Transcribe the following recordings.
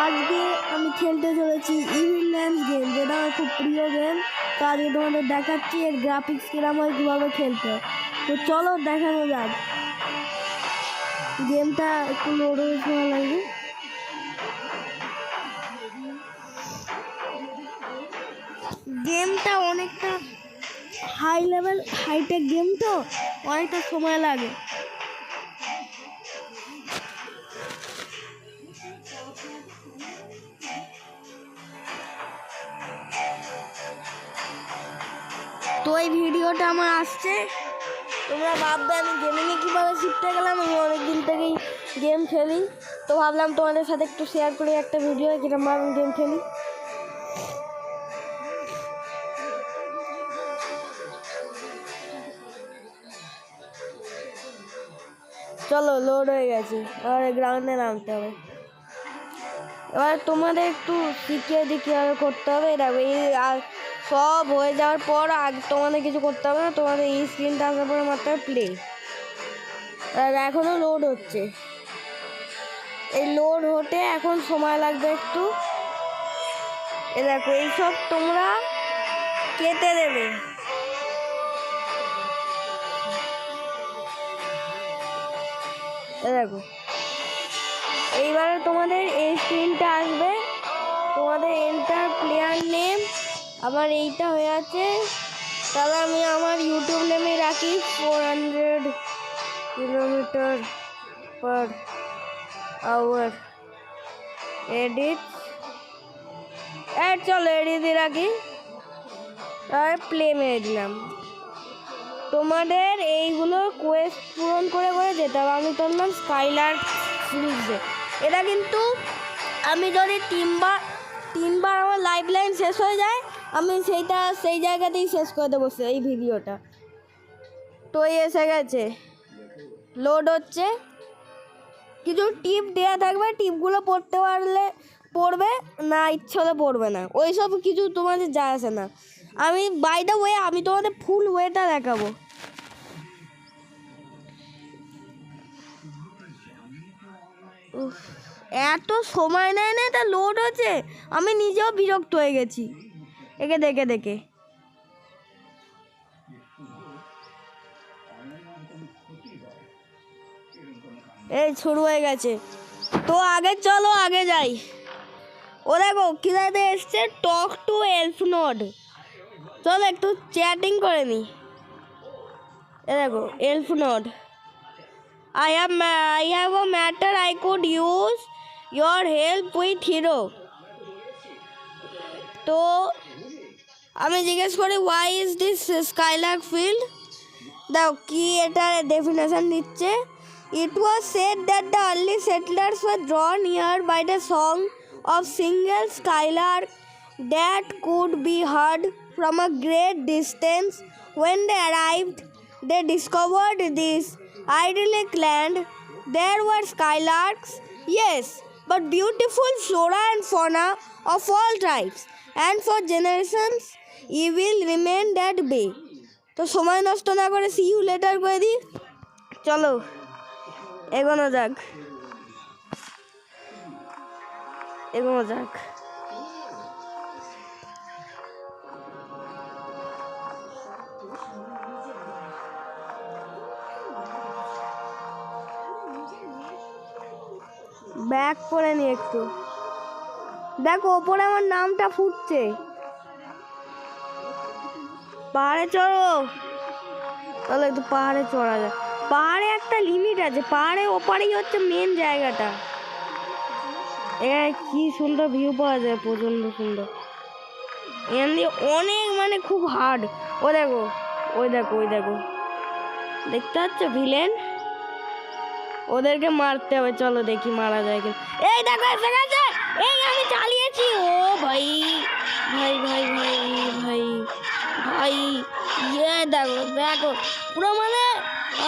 আজকে আমি খেলতে চলেছি ইভিল ল্যান্ডস গেম, যেটা আমার খুব প্রিয় গেম। তো আজকে তোমাদের দেখাচ্ছি এর গ্রাফিক্স কিরম হয়, কীভাবে খেলতে হয়। তো চলো দেখানো যাক। গেমটা একটু লোড হয়ে সময় লাগবে। গেমটা অনেকটা হাই লেভেল হাইটেক গেম, তো অনেকটা সময় লাগে। তো এই ভিডিওটা আমার আসছে, তোমরা ভাববে আমি গেমিংয়ে কীভাবে শিখতে গেলাম। আমি অনেক দিন থেকেই গেম খেলি, তো ভাবলাম তোমাদের সাথে একটু শেয়ার করি একটা ভিডিও কীরকমভাবে আমি গেম খেলি। চলো লোড হয়ে গেছে, এবারে গ্রাউন্ডে নামতে হবে। এবার তোমাদের একটু শিখিয়ে দিই কীভাবে করতে হবে। দেখো এই সব হয়ে যাওয়ার পর আগে তোমাদের কিছু করতে হবে না, তোমাদের এই স্ক্রিনটা আসার পরে মাত্র প্লে। আর এখনও লোড হচ্ছে, এই লোড হতে এখন সময় লাগবে একটু। এ দেখো এইসব তোমরা কেটে দেবে। দেখো এইবারে তোমাদের এই স্ক্রিনটা আসবে, তোমাদের এন্টার প্লেয়ার নেম। আমার এইটা হয়ে আছে, তাহলে আমি আমার ইউটিউব নেমে রাখি 400 কিলোমিটার পার আওয়ার এডিট। চলো এডিট রাখি, আর প্লে মেরে দিলাম। তোমাদের এইগুলো কোয়েস্ট পূরণ করে করে যেতে হবে। আমি করলাম স্কাইলার্ক সিরিজে। এটা কিন্তু আমি যদি তিনবার আমার লাইফ লাইন শেষ হয়ে যায়, আমি সেই জায়গাতেই শেষ করে দেবো এই ভিডিওটা। তো এসে গেছে, লোড হচ্ছে। কিছু টিপ দেওয়া থাকবে, টিপগুলো পড়তে পারলে পড়বে, না ইচ্ছে হলে পড়বে না, ওইসব কিছু তোমাদের যায় আসে না। আমি বাই দ্য ওয়ে আমি তোমাদের ফুল ওয়েটা দেখাবো। এত সময় নেয় না, এটা লোড হচ্ছে, আমি নিজেও বিরক্ত হয়ে গেছি একে দেখে দেখে। এই শুরু হয়ে গেছে, তো আগে চলো আগে যাই। ও দেখো কিরাতে এসছে, টক টু এলফ নোড। চলো একটু চ্যাটিং করে নি। এ দেখো elf node, I have a matter I could use your help with hero. তো আমি জিজ্ঞেস করি why is this Skylark field? দেখো কি এটা ডেফিনেশন দিচ্ছে। It was said that the early settlers were drawn here by the song of single skylark that could be heard from a great distance. When they arrived, they discovered this idyllic land. There were skylarks, yes, but beautiful flora and fauna of all tribes, and for generations evil remained at bay. তো সময় নষ্ট না করে C you later করে দিই, চলো এগোনো যাক। ব্যাক করে নি একটু। দেখো ওপরে আমার নামটা ফুটছে। পাহাড়ে চড়ো, তাহলে একটু পাহাড়ে চড়া যায়। পাহাড়ে একটা লিমিট আছে, পাহাড়ে ওপারেই হচ্ছে মেন জায়গাটা। কি সুন্দর ভিউ পাওয়া যায়, প্রচণ্ড সুন্দর। এখান দিয়ে অনেক মানে খুব হার্ড। ওই দেখো দেখতে পাচ্ছ ভিলেন, ওদেরকে মারতে হবে। চলো দেখি মারা যায় কিনা। এই দেখো এসে গেছে, এই আমি চালিয়েছি। ও ভাই ভাই ভাই ভাই ভাই ভাই, ইয়ে দেখো পুরো মানে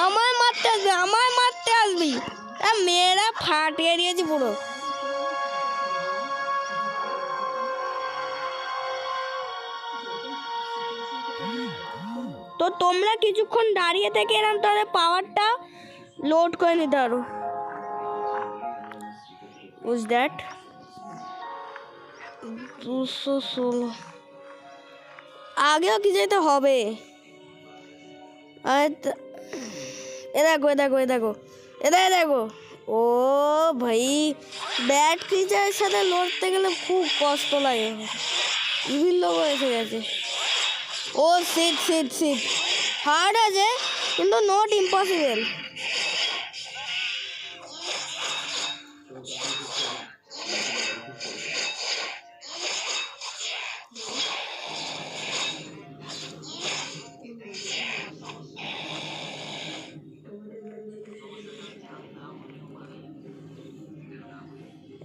আমায় মারতে আসবি, মেয়েরা ফাটিয়ে দিয়েছি পুরো। তো তোমরা কিছুক্ষণ দাঁড়িয়ে থেকে এরকম তাদের পাওয়ারটা লোড করে নিতে পারো। বুঝ দ্যাট 216 আগেও কি যেতে হবে। আর এ দেখো এ দেখো এ দেখো এ দেখো। ও ভাই, ব্যাট ক্রিচারের সাথে লড়তে গেলে খুব কষ্ট লাগে। ইভিল লোগো এসে গেছে। ও সিট সিট সিট হার্ড আছে কিন্তু নট ইম্পসিবল।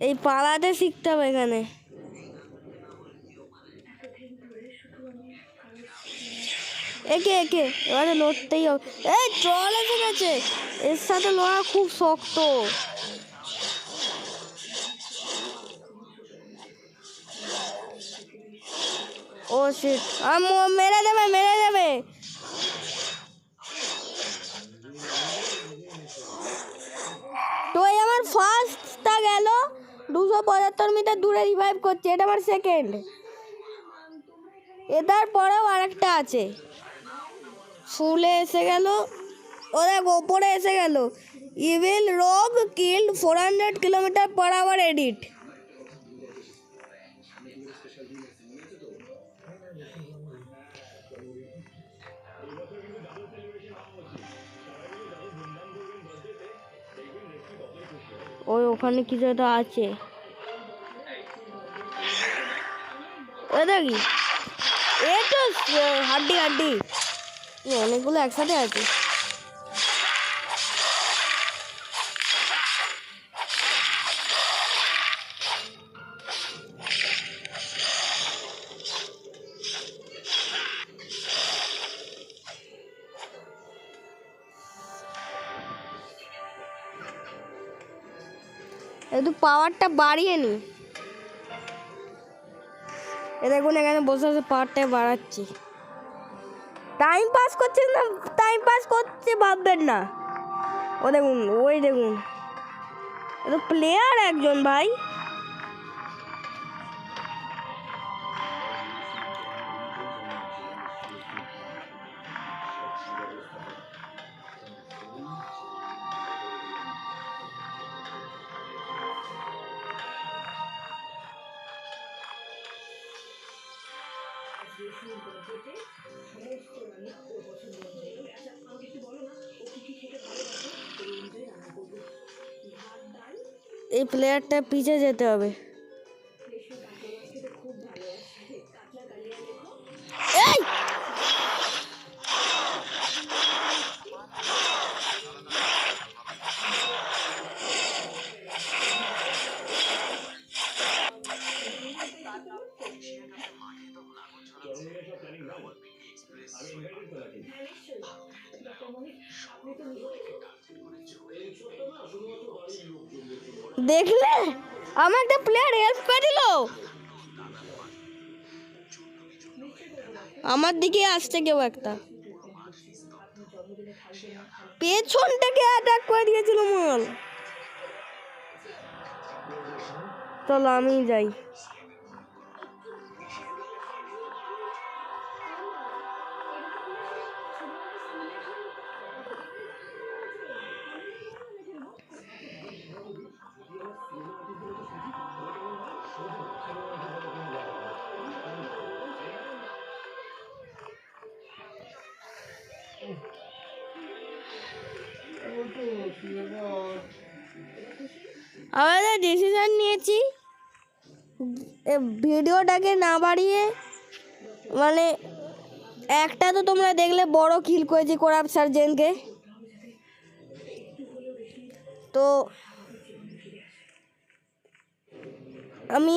এই পালাতে শিখতে হবে এখানে। একে একে এবারে লড়তেই হবে। এই ট্রল এসে গেছে, এর সাথে লড়া খুব শক্ত। ও শিট, মেরে দেবে মেরে দেবে। তো এই আমার ফার্স্টটা গেল, 275 মিটার দূরে রিভাইভ করছে, এটা আমার সেকেন্ড। এটার পরেও আরেকটা আছে, ফুলে এসে গেল। ও দেখ ওপরে এসে গেল, ইভিল রোগ কিল্ড 400 km/h এডিট। ওই ওখানে কিছু একটা আছে, ওই দেখি এ তো হাড্ডি হাড্ডি, অনেকগুলো একসাথে আছে। একটু পাওয়ারটা বাড়িয়ে নি। এ দেখুন এখানে বসে বসে পাওয়ারটা বাড়াচ্ছি। টাইম পাস করছে না, টাইম পাস করছে ভাববেন না। ও দেখুন, ওই দেখুন, এ তো প্লেয়ার একজন ভাই। এই প্লেয়ারটা পিছে যেতে হবে। এই দেখলে আমার একটা প্লেয়ার হেল্প করে দিল, আমার দিকে আসছে কেউ একটা, পেছন থেকে অ্যাটাক করে দিয়েছিল মল। চলো আমি যাই। আমরা ডিসিশন নিয়েছি ভিডিওটাকে না বাড়িয়ে, মানে একটা তো তোমরা দেখলে বড় কিল করেছি কোরাপ সার্জেনকে, তো আমি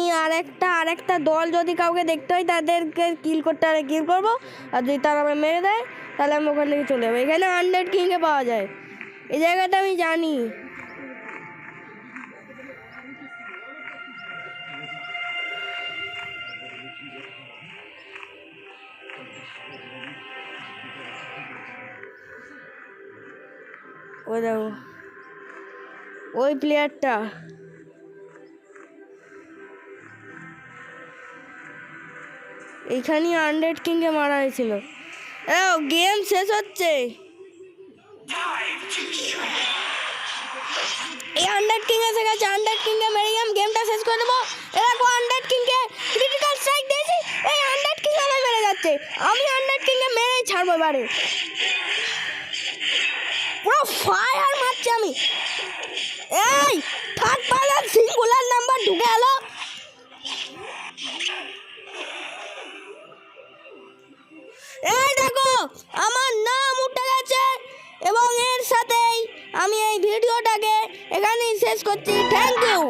আরেকটা দল যদি কাউকে দেখতে হয় তাদেরকে কিল করতে হলে কিল করবো, আর যদি তারা আমায় মেরে দেয় তাহলে আমি ওখান থেকে চলে যাবো। এখানে 100 কিংয়ে পাওয়া যায়, এই জায়গাটা আমি জানি। ওই দেখো ওই প্লেয়ারটা, এখানেই 100 কিংকে মারা হয়েছিল। গেম শেষ হচ্ছে। এই 100 কিং এসে গেছে, 100 কিংকে মেরে গেমটা শেষ করে দেবো। এরকম 100 কিংকে ক্রিটিক্যাল স্ট্রাইক দিয়েছি, এই 100 কিং আমার মেরে যাচ্ছে। আমি 100 কিংকে মেরেই ছাড়বো এবারে, পুরো ফায়ার মারছি আমি। এই থার্ড পার্সন সিঙ্গুলার নাম্বার ঢুকে এলো। এই দেখো আমার নাম উঠে গেছে, এবং এর সাথেই আমি এই ভিডিওটাকে এখানেই শেষ করছি। Thank you.